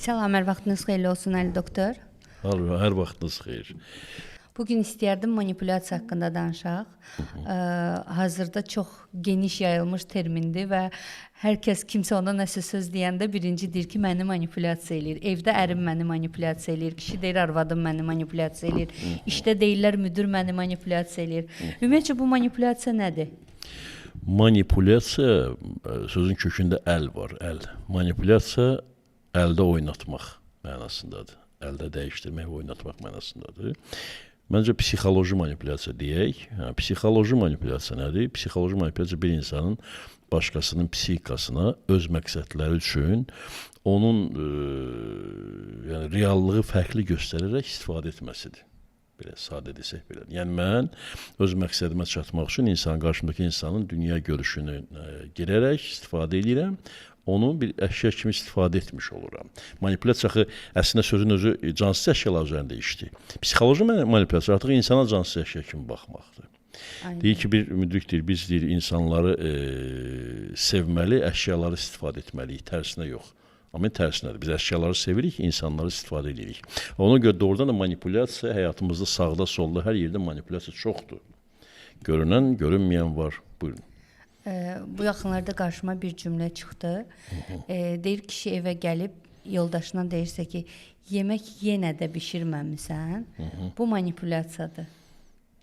Salam, hər vaxtınız xeyirli olsun Əli doktor. Hər vaxtınız xeyir. Bugün istəyərdim manipulyasiya haqqında danışaq. Hazırda çox geniş yayılmış termindir və hər kəs kimsə ona nəsə söz deyəndə birinci deyir ki, məni manipulyasiya eləyir. Evdə ərim məni manipulyasiya eləyir, kişi deyir arvadım məni manipulyasiya eləyir, işdə deyirlər müdür məni manipulyasiya eləyir. Ümumiyyətcə bu manipulyasiya nədir? Manipulyasiya sözün kökündə əl var, əl. Manipulyasiya əldə oynatmaq mənasındadır. Əldə dəyişdirmək və oynatmaq mənasındadır. Məncə psixoloji manipulyasiya deyək. Psixoloji manipulyasiya nədir? Psixoloji manipulyasiya bir insanın başqasının psixikasına öz məqsədləri üçün onun yəni reallığı fərqli göstərərək istifadə etməsidir. Belə sadə desək belə. Yəni mən öz məqsədimə çatmaq üçün qarşımdakı insanın dünya görüşünü girərək istifadə edirəm. Onu bir əşya kimi istifadə etmiş oluram. Manipulyasiya axı əslində sözün özü cansız əşyalar üzərində işdir. Psixoloji manipulyasiya artıq insana cansız əşya kimi baxmaqdır. Aynen. Deyir ki, bir müdrik deyir, biz deyir insanları sevməli, əşyaları istifadə etməliyik, tərsinə yox. Amma tərsinədir. Biz əşyaları sevirik, insanları istifadə edirik. Ona görə doğrudan da manipulyasiya həyatımızda sağda, solda, hər yerdə manipulyasiya çoxdur. Görünən, görünməyən var. Buyurun. Bu yaxınlarda qarşıma bir cümlə çıxdı. Deyir kişi evə gəlib yoldaşına deyirsə ki, yemək yenə də bişirməmisən. Bu manipulyasiyadır.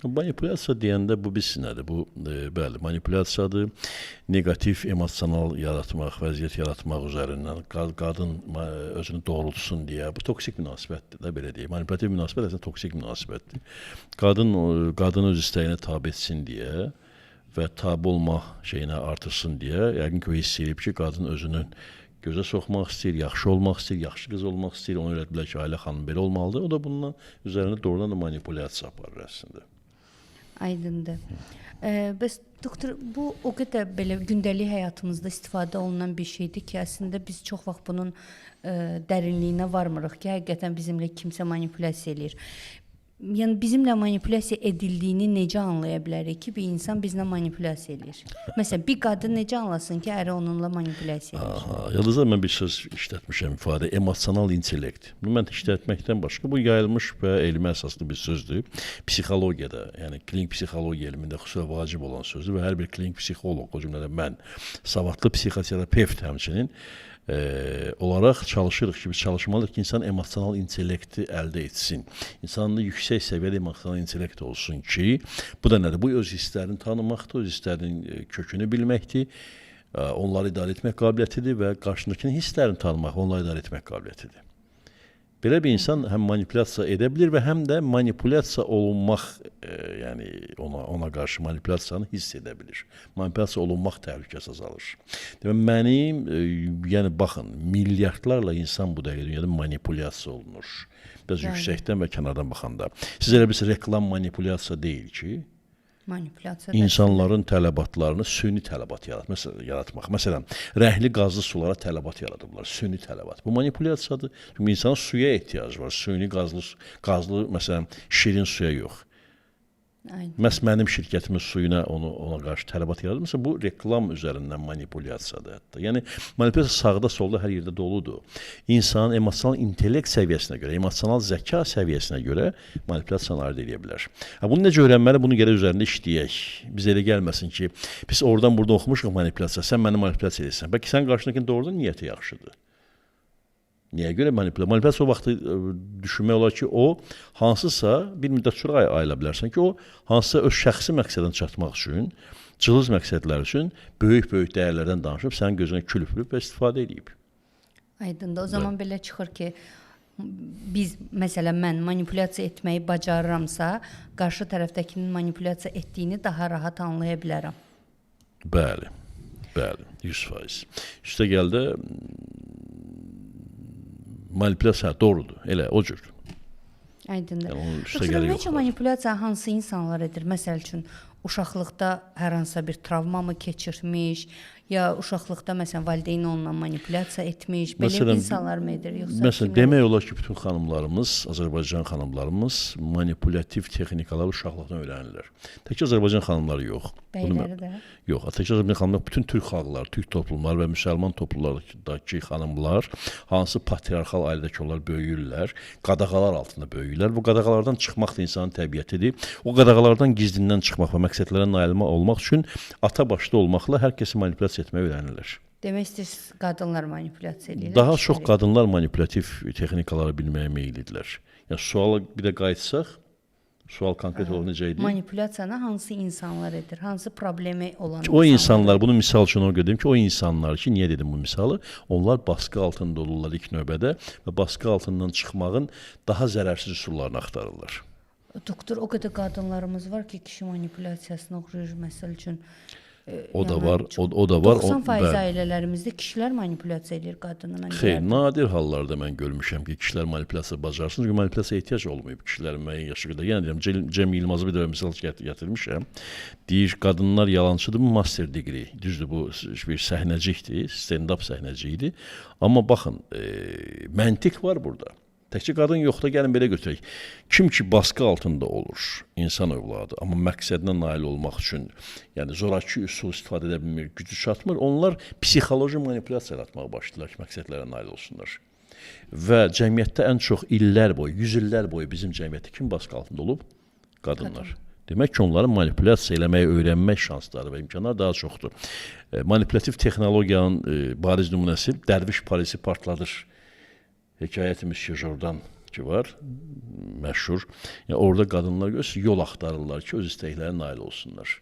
Manipulyasiya deyəndə bu bilsin nədir? Bu bəli, manipulyasiyadır. Negativ, emosional yaratmaq, vəziyyət yaratmaq üzərindən qadın özünü doğrultsun deyə. Bu toksik münasibətdir də belə deyək. Manipulativ münasibət əslində toksik münasibətdir. Qadın öz istəyinə tabe etsin deyə və tabe olma şeyinə artırsın deyə, yəqin ki, o hiss edib ki, qadın özünü gözə soxmaq istəyir, yaxşı olmaq istəyir, yaxşı qız olmaq istəyir, onu öyrətdilər ki, ailə xanım belə olmalıdır. O da bundan üzərində doğrudan da manipulyasiya aparır əslində. Aydındır. Bəs doktor, bu o qədər belə gündəlik həyatımızda istifadə olunan bir şeydir ki, əslində biz çox vaxt bunun dərinliyinə varmırıq ki, həqiqətən bizimlə kimsə manipulyasiya eləyir. Yəni bizimlə manipulyasiya edildiyini necə anlaya bilərik ki, bir insan bizlə manipulyasiya edir? Məsələn, bir qadın necə anlasın ki, əri onunla manipulyasiya edir? Yalnız mən bir söz işlətmişəm, ifadə, emosional intellekt. Bunu mən işlətməkdən başqa, bu yayılmış və elmi əsaslı bir sözdür. Psixologiyada, yəni klinik psixologiya elmində xüsusilə vacib olan sözdür və hər bir klinik psixoloq, o cümlədə mən, savadlı psixoterapevt həmçinin, olaraq çalışırıq ki, biz çalışmalıyıq ki, insan emosional intellekti əldə etsin. İnsanın yüksək səviyyədə emosional intellekt olsun ki, bu da nədir? Bu öz hisslərini tanımaqdır, öz hisslərinin kökünü bilməkdir, onları idarə etmək qabiliyyətidir və qarşındakının hisslərini tanımaq, onları idarə etmək qabiliyyətidir. Belə bir insan həm manipulyasiya edə bilir və həm də manipulyasiya olunmaq, yəni ona qarşı manipulyasiyanı hiss edə bilir. Manipulyasiya olunmaq təhlükəsi azalır. Demək, mənim, yəni baxın, milyardlarla insan bu dəqiqə dünyada manipulyasiya olunur. Biraz yüksəkdən və kənardan baxanda. Siz elə bilsiniz, reklam manipulyasiya deyil ki, İnsanların tələbatlarını süni tələbat yaratmaq. Məsələn, rəhli qazlı sulara tələbat yaradıblar, süni tələbat. Bu manipulyasiyadır. Çünki insanın suya ehtiyacı var. Süni qazlı, məsələn, şirin suya yox. Məhz mənim şirkətimin suyuna ona qarşı tələbat yaradırsa, bu reklam üzərindən manipulyasiyadır hətta. Yəni, manipulyasiya sağda, solda hər yerdə doludur. İnsanın emosional intellekt səviyyəsinə görə, emosional zəka səviyyəsinə görə manipulyasiyanı əldə edə bilər. Bunu necə öyrənməli, bunu gərək üzərində işləyək. Biz elə gəlməsin ki, biz oradan burada oxumuşuq manipulyasiya, sən məni manipulyasiya edirsən. Bəlkə sən qarşındakinin doğrudan niyyəti yaxşıdır. Niyə görə manipulyasiya? Manipulyasiya o vaxtı düşünmək olar ki, o hansısa bir müddət sonra ayıla bilərsən ki, o hansısa öz şəxsi məqsədini çatmaq üçün, cılız məqsədlər üçün böyük-böyük dəyərlərdən danışıb, sənin gözünə külüb və istifadə edib. Aydındır. O zaman belə çıxır ki, biz, məsələn, mən manipulyasiya etməyi bacarıramsa, qarşı tərəfdəkinin manipulyasiya etdiyini daha rahat anlaya bilərəm. Bəli, 100%. Üstə gəldə manipulyasiya doğrudur, elə o cür. Aydındır. Ümumiyyətlə manipulyasiya hansı insanlar edir? Məsəl üçün, uşaqlıqda hər hansısa bir travma mı keçirmiş, ya uşaqlıqda məsələn valideyn onunla manipulyasiya etmiş, belə Məsələn, insanlar mı edir yoxsa Məsələn, demək olar ki, bütün xanımlarımız, Azərbaycan xanımlarımız manipulyativ texnikaları uşaqlıqdan öyrənirlər. Təkcə Azərbaycan xanımları yox. bəyləri də? Yox, təkcə Azərbaycan xanımlar, bütün türk xalqları, türk toplumları və müsəlman toplumlardakı xanımlar hansı patriarxal ailədəki onlar böyüyürlər, qadağalar altında böyüyürlər. Bu qadağalardan çıxmaq da insanın təbiətidir. O qadağalardan gizlindən çıxmaq və məqsədlərə nail olmaq üçün ata başda olmaqla hər kəsi manipulyasiya etməyi öyrənirlər. Demək istəyirsiniz, qadınlar manipulyasiya edirlər. Daha çox qadınlar manipulyativ texnikaları bilməyə meyillidirlər. Yəni suala bir də qayıtsaq, sual konkret olaraq necə idi? Manipulyasiyanı hansı insanlar edir? Hansı problemi olan O insanlar, bunu misal üçün o dedim ki, o insanlar ki, niyə dedim bu misalı? Onlar baskı altında olurlar ilk növbədə və baskı altından çıxmağın daha zərərsiz üsullarını axtarırlar. Doktor, o qədər qadınlarımız var ki, kişi manipulyasiyasına uğrayır, məsəl üçün. O da var, o da var. 90% ailələrimizdə kişilər manipulyasiya edir qadını. Xeyr, nadir hallarda mən görmüşəm ki, kişilər manipulyasiya bacarsın. Çünki manipulyasiyaya ehtiyac olmayıb kişilərin müəyyən yaşı qədər. Yəni deyirəm, Cem Yılmazı bir də misal gətirmişəm. Deyir, qadınlar yalancıdır, master degree. Düzdür, bu bir səhnəcikdir, stand-up səhnəcikdir. Amma baxın, məntiq var burada. Təkcə qadın yoxda, gəlin belə götürək. Kim ki baskı altında olur, insan övladı, amma məqsədinə nail olmaq üçün, yəni zoraki üsul istifadə edə bilmir, gücü çatmır, onlar psixoloji manipulyasiya yaratmağa başlayırlar ki, məqsədlərə nail olsunlar. Və cəmiyyətdə ən çox illər boyu, 100 illər boyu bizim cəmiyyətdə kim baskı altında olub? Qadınlar. Demək ki, onların manipulyasiya eləməyi öyrənmək şansları və imkanlar daha çoxdur. Manipulyativ texnologiyanın bariz nümunəsi Dərviş Parisi partladır. Hekayət-i Monsieur Jordan ki var, məşhur. Yəni, orada qadınlar görürsə, yol axtarırlar ki, öz istəklərə nail olsunlar.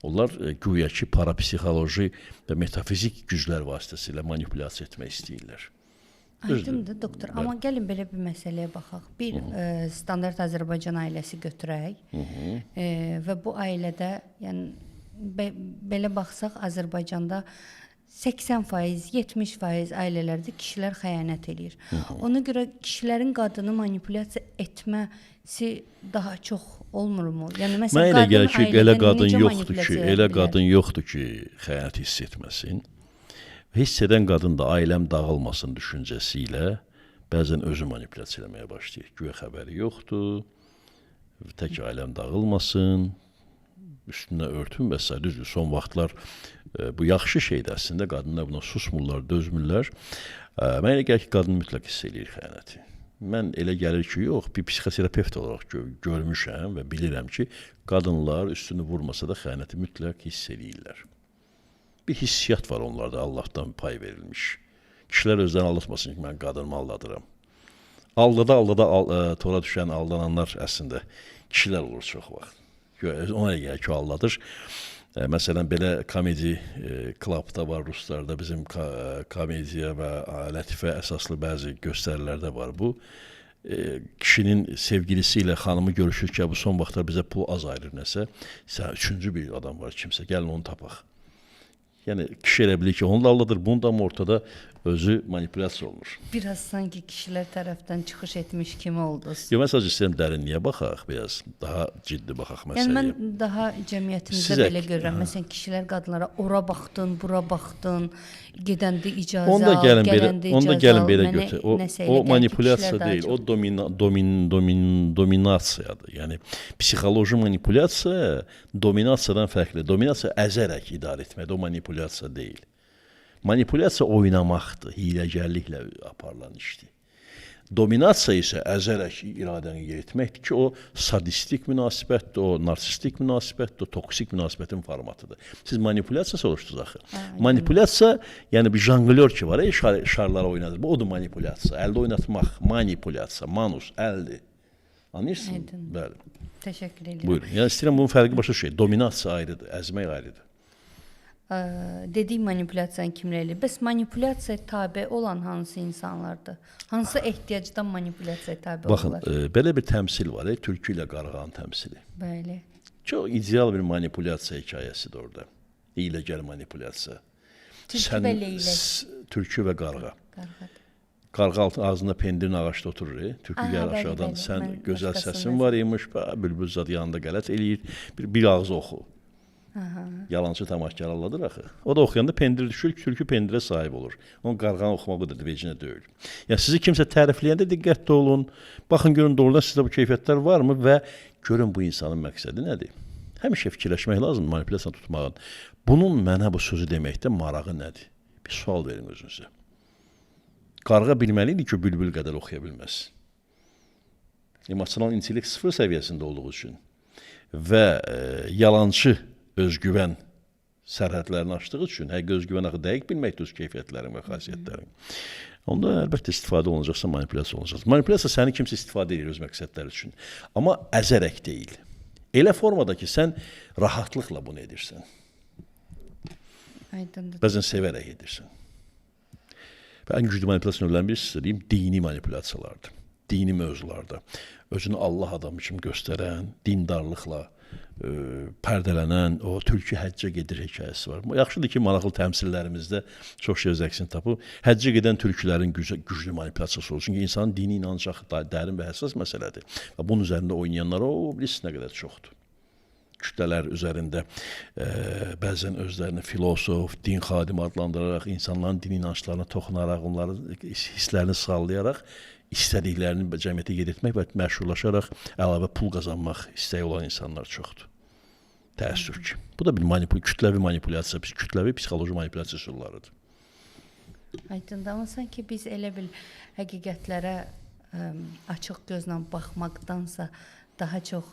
Onlar güya ki, parapsixoloji və metafizik güclər vasitəsilə manipulyasiya etmək istəyirlər. Aydındır, doktor. Amma gəlin belə bir məsələyə baxaq. Bir standart Azərbaycan ailəsi götürək və bu ailədə, yəni belə baxsaq, Azərbaycanda 80%, 70% ailələrdə kişilər xəyanət eləyir. Ona görə kişilərin qadını manipulyasiya etməsi daha çox olmurmu? Yəni məsələn, mənə elə gəlir ki, elə qadın yoxdur ki, xəyanət hiss etməsin. Hiss edən qadın da ailəm dağılmasın düşüncəsi ilə bəzən özü manipulyasiya eləməyə başlayır. Güya xəbəri yoxdur, tək ailəm dağılmasın, üstünə örtün və s. Düzdür, son vaxtlar bu yaxşı şeydir əslində, qadınlar buna susmurlar, dözmürlər. Mən elə gəlir ki, qadın mütləq hiss eləyir xəyanəti. Mən elə gəlir ki, yox, bir psixoterapevt olaraq görmüşəm və bilirəm ki, qadınlar üstünü vurmasa da xəyanəti mütləq hiss eləyirlər. Bir hissiyat var onlarda, Allahdan pay verilmiş. Kişilər özlərini aldatmasın ki, mən qadınımı aldadıram. Aldada tora düşən, aldananlar əslində kişilər olur çox vaxt. Ona gəlir ki, o aldadır. Məsələn, belə komedi klubda var Ruslarda, bizim komediya və lətifə əsaslı bəzi göstərilərdə var bu. Kişinin sevgilisi ilə xanımı görüşür ki, bu son vaxtlar bizə pul az ayırır nəsə. Üçüncü bir adam var kimsə, gəlin onu tapaq. Yəni, kişi elə bilir ki, onu da aldadır, bunu da ortada özü manipulyasiya olunur. Biraz sanki kişilər tərəfdən çıxış etmiş kimi oldunuz. Yox, mən sadəcə istəyirəm dərinliyə baxaq, biraz daha ciddi baxaq məsələyə. Yəni, mən daha cəmiyyətimizdə belə görürəm. Məsələn, kişilər qadınlara ora baxdın, bura baxdın, gedəndə icazə al, gələndə icazə al. Onda gəlin belə götür. O manipulyasiya deyil, o dominasiyadır. Yəni, psixoloji manipulyasiya dominasiyadan fərqlidir. Dominasiya əzərək idarə etməkdir, o manipulyasiya deyil. Manipulyasiya oynamaqdır, hiləgərliklə aparılan işdir. Dominasiya isə əzərək iradəni yeritməkdir ki, o sadistik münasibətdir, o narsistik münasibətdir, o toksik münasibətin formatıdır. Siz manipulyasiya soruşdunuz axı. Manipulyasiya, yəni bir janglyor ki var, şarları oynadır. Bu odur manipulyasiya. Əldə oynatmaq, manipulyasiya, manus, əldir. Anlayırsın? Bəli. Təşəkkür edirəm. Buyurun. Yəni istəyirəm bunun fərqi başa şey. Dominasiya ayrıdır, əzmək ayrıdır. Dediyi manipulyasiyanı kimlər eləyir? Bəs manipulyasiyaya tabe olan hansı insanlardır? Hansı ehtiyacdan manipulyasiyaya tabe olurlar? Baxın, belə bir təmsil var, tülkü ilə qarğanın təmsili. Bəli. Çox ideal bir manipulyasiya hekayəsidir orada. Hiyləgər manipulyasiya. Tülkü və leylək. Tülkü və qarğa. Qarğadır. Qarğı altın ağzında pendirin ağacda oturur. Türkü Aha, gəlir bəli, aşağıdan. bəli. Sən Mən gözəl başqasını səsin var imiş. Bülbül zad yanında qələt eləyir. Bir ağız oxu. Yalancı tamaşkar Allahdır axı. O da oxuyanda pendir düşür, türkü pendirə sahib olur. Onun qarğanı oxumağı da vecinə deyil. Yəni sizi kimsə tərifləyəndə diqqətli olun. Baxın görün doğrudan sizdə bu keyfiyyətlər varmı və görün bu insanın məqsədi nədir? Həmişə fikirləşmək lazımdır manipulyasiya tutmağın. Bunun mənə bu sözü deməkdə marağı nədir? Bir sual verin özünüzə. Qarğa bilməlidir ki, bülbül qədər oxuya bilməz. Emosional intellekt sıfır səviyyəsində olduğu üçün və yalancı özgüvən sərhədlərini aşdığı üçün, həqiqi özgüvən axı dəqiq bilməkdir öz keyfiyyətlərin və xasiyyətlərin. Onda əlbəttə istifadə olunacaqsa manipulyasiya olunacaq. Manipulyasiya səni kimsə istifadə edir öz məqsədləri üçün. Amma əzərək deyil. Elə formada ki, sən rahatlıqla bunu edirsən. Aydındır. Bəzən sevərək edirsən. Və ən güclü manipulyasiya növlərini birisi deyim, dini manipulyasiyalardır. Dini mövzularda özünü Allah adamı kimi göstərən, dindarlıqla pərdələnən, o tülkü həccə gedir hekayəsi var. Yaxşıdır ki, maraqlı təmsillərimizdə çox şey öz əksini tapıb. Həccə gedən tülkülərin güclü manipulyasiyası olur. Çünki insanın dini inancı dərin və həssas məsələdir. Və bunun üzərində oynayanlar bilirsiniz nə qədər çoxdur. Kütlələr üzərində bəzən özlərini filosof, din xadimi adlandıraraq, insanların din inanclarına toxunaraq, onların hisslərini sallayaraq, istədiklərini cəmiyyətə yeritmək və məşhurlaşaraq əlavə pul qazanmaq istəyi olan insanlar çoxdur. Təəssüf ki. Bu da bir kütləvi manipulyasiya, kütləvi psixoloji manipulyasiya üsullarıdır. Aydındır, amma sanki biz elə bil həqiqətlərə açıq gözlə baxmaqdansa daha çox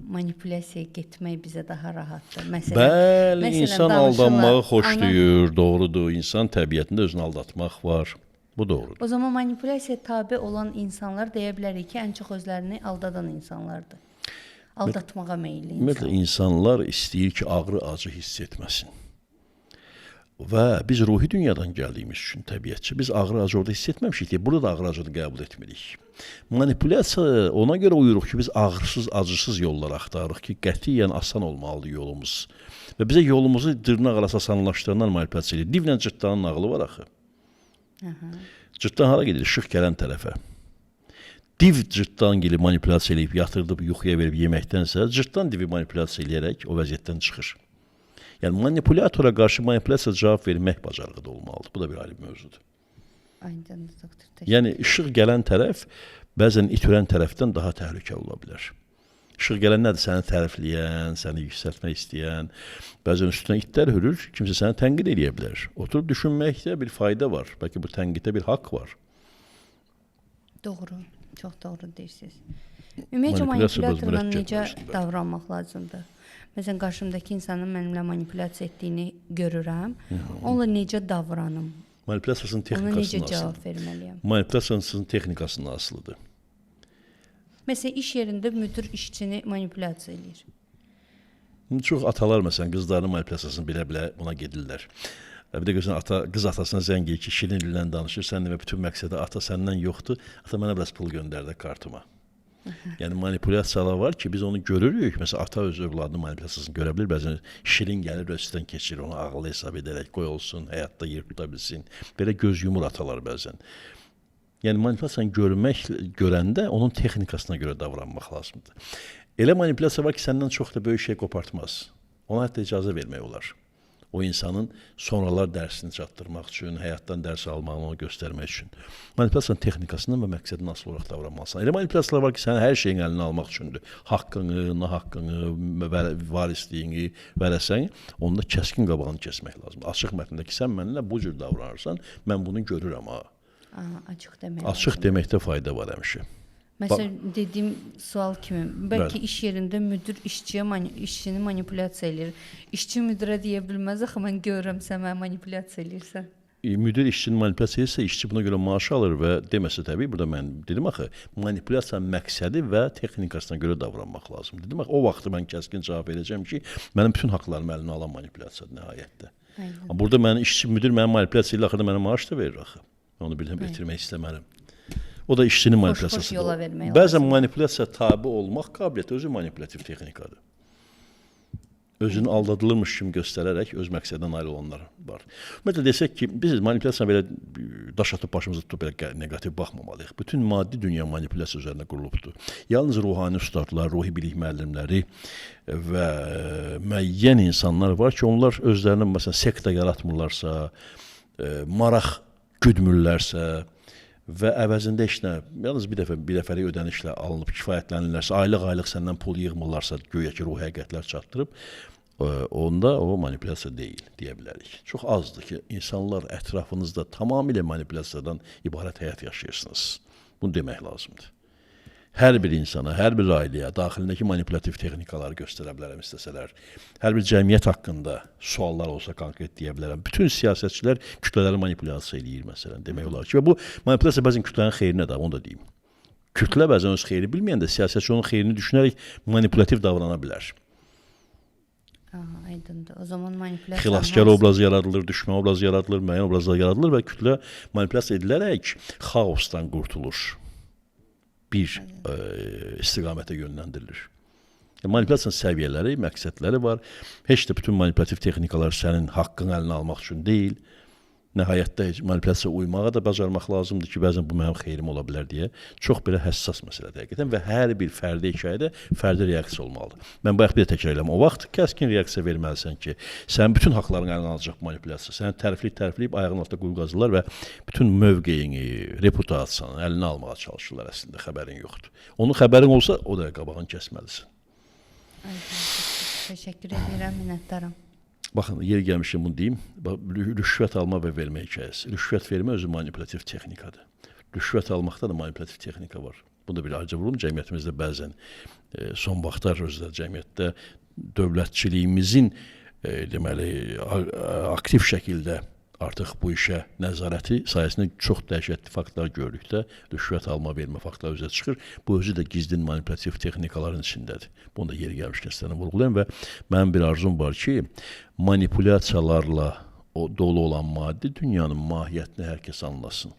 manipulyasiyaya getmək bizə daha rahatdır. Bəli, insan aldanmağı xoşlayır, doğrudur. İnsan təbiətində özünü aldatmaq var. Bu doğrudur. O zaman manipulyasiyaya tabe olan insanlar deyə bilərik ki, ən çox özlərini aldadan insanlardır. Aldatmağa meyilli insanlar. Ümumiyyətlə, insanlar istəyir ki, ağrı, acı hiss etməsin. Və biz ruhi dünyadan gəldiyimiz üçün təbiətçi, biz ağrı, acı orada hiss etməmişik deyə, burada da ağrı, acını qəbul etmirik. Manipulyasiya ona görə uyuruq ki, biz ağrısız, acısız yollar axtarırıq ki, qətiyyən asan olmalıdır yolumuz. Və bizə yolumuzu dırnaq arası asanlaşdıranlar manipulyasiya edir. Divlə cırtdanın nağılı var axı. Cırtdan hara gedir? Işıq gələn tərəfə. Div cırtdan gelib manipulyasiya eləyib, yatırdıb, yuxuya verib yeməkdənsə, cırtdan divi manipulyasiya eləyərək o vəziyyətdən çıxır. Yəni manipulyatora qarşı manipulyasiya cavab vermək bacarığı da olmalıdır. Bu da bir ayrı bir mövzudur. Aydındır, doktor. Yəni işıq gələn tərəf bəzən itirən tərəfdən daha təhlükəli ola bilər. İşıq gələn nədir? Səni tərifləyən, səni yüksəltmək istəyən, bəzən üstünə itlər hürür, kimsə səni tənqid edə bilər. Oturub düşünməkdə bir fayda var. Bəlkə bu tənqiddə bir haqq var. Doğru, çox doğru deyirsiniz. Ümumiyyətlə manipulyatorla necə davranmaq lazımdır? Məsələn, qarşımdakı insanın mənimlə manipulyasiya etdiyini görürəm. Onunla necə davranım? Manipulyasiyasının texnikasından Ona necə cavab verməliyəm? Manipulyasiyasının texnikasından asılıdır. Məsələn, iş yerində müdir işçini manipulyasiya eləyir. Çox atalar məsələn qızlarının manipulyasiyasını bilə-bilə buna gedirlər. Bir də görürsən qız atasına zəng edir ki, şirin dillə danışır. Sən demə bütün məqsədi ata səndən yoxdur. Ata mənə biraz pul göndər də kartıma. Yəni manipulyasiyalar var ki, biz onu görürük. Məsələn, ata öz övladının manipulyasiyasını görə bilir. Bəzən şirin gəlir, üstdən keçirir, onu ağıllı hesab edərək qoy olsun, həyatda yer tuta bilsin. Belə göz yumur atalar bəzən. Yəni manipulyasiyanı görəndə onun texnikasına görə davranmaq lazımdır. Elə manipulyasiya var ki, səndən çox da böyük şey qopartmaz. Ona hətta icazə vermək olar. O insanın sonralar dərsini çatdırmaq üçün, həyatdan dərs almağını onu göstərmək üçün. Manipulyasiyanın texnikasından və məqsədinə asılı olaraq davranmalısan. Elə manipulyasiyalar var ki, sənin hər şeyin əlinə almaq üçündür. Haqqını, nahaqqını, varisliyini, vərəsəni, onda kəskin qabağını kəsmək lazımdır. Açıq mətndə ki, sən mənimlə bu cür davranırsan, mən bunu görürəm ha. Açıq deməkdə fayda var həmişə. Məsələn, dediyim sual kimi, bəlkə iş yerində müdir işçini manipulyasiya eləyir. İşçi müdirə deyə bilməz, axı mən görürəm sən mənə manipulyasiya eləyirsən. Müdir işçinin manipulyasiya edirsə, işçi buna görə maaş alır və deməsə təbii, burada mən dedim axı, manipulyasiyanın məqsədi və texnikasına görə davranmaq lazım. Dedim axı, o vaxtı mən kəskin cavab verəcəm ki, mənim bütün haqlarımı əlinə alan manipulyasiyadır nəhayətdə. Burada mənim işçi müdir mənim manipulyasiya ilə axırda mənə maaş da verir axı. Onu biləm bitirmək istəmərəm. O da işçinin manipulyasiyasıdır. Bəzən manipulyasiya tabi olmaq qabiliyyəti özü manipulyativ texnikadır. özünü aldadılırmış kimi göstərərək öz məqsədinə nail olanlar var. Ümumiyyətlə desək ki, biz manipulyasiyaya belə daş atıb başımıza tutub belə negativ baxmamalıyıq. Bütün maddi dünya manipulyasiya üzərində qurulubdur. Yalnız ruhani ustadlar, ruhi bilik müəllimləri və müəyyən insanlar var ki, onlar özlərinə məsələn sekta yaratmırlarsa, maraq güdmürlərsə və əvəzində işlə, yalnız bir dəfəlik ödənişlə alınıb kifayətlənirlərsə, aylıq səndən pul yığmırlarsa, güya ki, ruhi həqiqətlər çatdırıb, onda o manipulyasiya deyil, deyə bilərik. Çox azdır ki, insanlar ətrafınızda tamamilə manipulyasiyadan ibarət həyat yaşayırsınız. Bunu demək lazımdır. Hər bir insana, hər bir ailəyə daxilindəki manipulativ texnikaları göstərə bilərəm istəsələr. Hər bir cəmiyyət haqqında suallar olsa konkret deyə bilərəm. Bütün siyasətçilər kütlələri manipulyasiya eləyir məsələn, demək olar ki. Və bu manipulyasiya bəzən kütlənin xeyrinə də, onu da deyim. Kütlə bəzən öz xeyri bilməyəndə siyasətçi onun xeyrini düşünərək manipulativ davrana bilər. Aydındır. O zaman manipulyasiya Xilaskar obrazı yaradılır, düşmən obrazı yaradılır, müəyyən obrazlar yaradılır və kütlə manipulyasiya edilərək xaosdan qurtulur. Bir istiqamətə yönləndirilir. Manipulyasiyanın səviyyələri, məqsədləri var. Heç də bütün manipulativ texnikalar sənin haqqını əlinə almaq üçün deyil. Nəhayətdə manipulyasiyaya uymağa da bacarmaq lazımdır ki, bəzən bu mənim xeyrim ola bilər deyə. Çox belə həssas məsələdir həqiqətən və hər bir fərdi hekayədə fərdi reaksiya olmalıdır. Mən bayaq bir də təkrar edirəm. O vaxt kəskin reaksiya verməlisən ki, sənin bütün haqlarını əlinə alacaq manipulasiya. Səni tərifləyib ayağının altında quyu qazırlar və bütün mövqeyini, reputasiyanı əlinə almağa çalışırlar əslində, xəbərin yoxdur. Onun xəbərin olsa, o da qabağını kəsməlisən. Təşəkkür edirəm, minnətdaram. Baxın, yer gəlmişim bunu deyim. Rüşvət alma və vermə hekayəsi. Rüşvət vermə özü manipulativ texnikadır. Rüşvət almaqda da manipulativ texnika var. Bunu da bir ayrıca vurulur. Cəmiyyətimizdə bəzən son vaxtlar özdə cəmiyyətdə dövlətçiliyimizin deməli aktiv şəkildə artıq bu işə nəzarəti sayəsində çox dəhşətli faktlar gördükdə rüşvət alma, vermə faktları üzə çıxır. Bu özü də gizlin manipulativ texnikaların içindədir. Bunu da yeri gəlmişkən sizlərlə vurğulayım və mənim bir arzum var ki, manipulyasiyalarla dolu olan maddi dünyanın mahiyyətini hər kəs anlasın.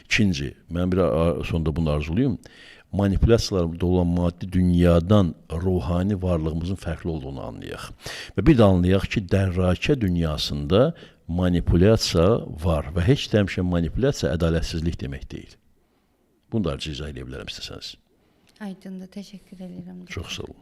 İkinci, mən bir sonda bunu arzuluyum. Manipulyasiyalarla dolu olan maddi dünyadan ruhani varlığımızın fərqli olduğunu anlayaq. Və bir də anlayaq ki, dərrakə dünyasında manipulyasiya var və heç də həmişə manipulyasiya ədalətsizlik demək deyil. Bunu da izah edə bilərəm istəsəniz. Aydındır, təşəkkür edirəm. Çox sağ olun.